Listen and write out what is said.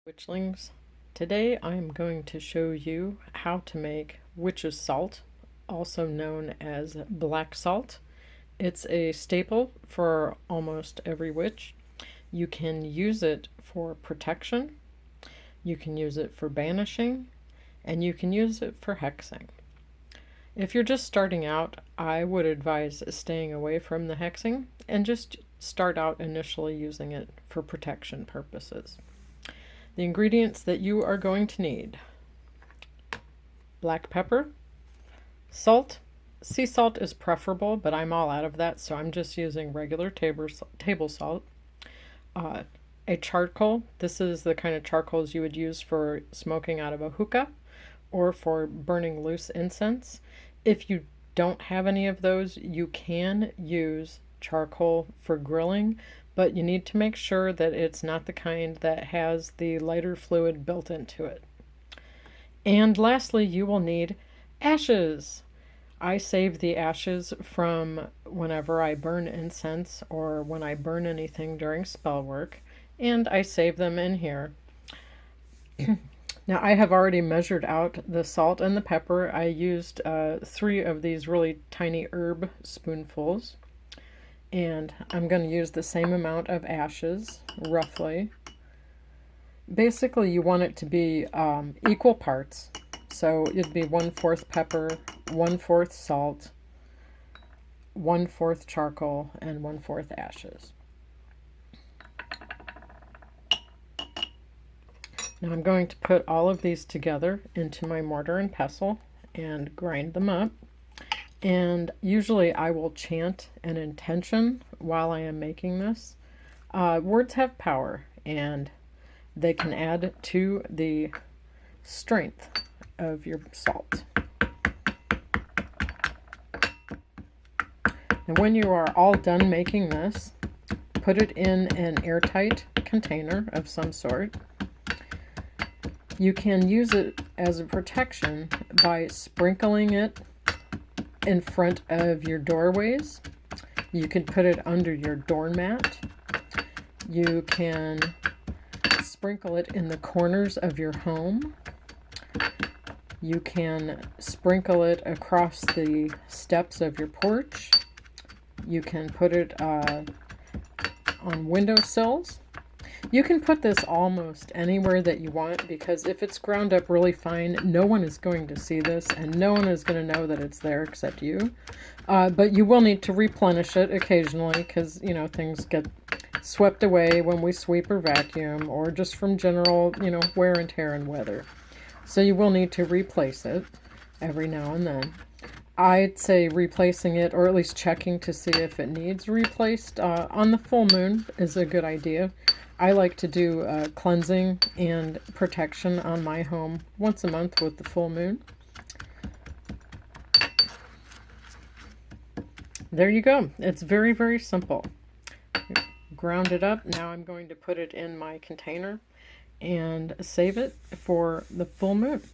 Witchlings. Today I'm going to show you how to make witch's salt, also known as black salt. It's a staple for almost every witch. You can use it for protection, you can use it for banishing, and you can use it for hexing. If you're just starting out, I would advise staying away from the hexing and just start out initially using it for protection purposes. The ingredients that you are going to need: black pepper, salt. Sea salt is preferable, but I'm all out of that, so I'm just using regular table salt. A charcoal. This is the kind of charcoals you would use for smoking out of a hookah or for burning loose incense. If you don't have any of those, you can use charcoal for grilling, but you need to make sure that it's not the kind that has the lighter fluid built into it. And lastly, you will need ashes. I save the ashes from whenever I burn incense or when I burn anything during spell work, and I save them in here. Now, I have already measured out the salt and the pepper. I used 3 of these really tiny herb spoonfuls. And I'm going to use the same amount of ashes, roughly. Basically, you want it to be equal parts. So it'd be 1/4 pepper, 1/4 salt, 1/4 charcoal, and 1/4 ashes. Now I'm going to put all of these together into my mortar and pestle and grind them up. And usually I will chant an intention while I am making this. Words have power, and they can add to the strength of your salt. And when you are all done making this, put it in an airtight container of some sort. You can use it as a protection by sprinkling it in front of your doorways. You can put it under your doormat. You can sprinkle it in the corners of your home. You can sprinkle it across the steps of your porch. You can put it on windowsills. You can put this almost anywhere that you want, because if it's ground up really fine, no one is going to see this and no one is going to know that it's there except you. But you will need to replenish it occasionally because, things get swept away when we sweep or vacuum, or just from general, wear and tear and weather. So you will need to replace it every now and then. I'd say replacing it, or at least checking to see if it needs replaced on the full moon, is a good idea. I like to do cleansing and protection on my home once a month with the full moon. There you go. It's very, very simple. Ground it up. Now I'm going to put it in my container and save it for the full moon.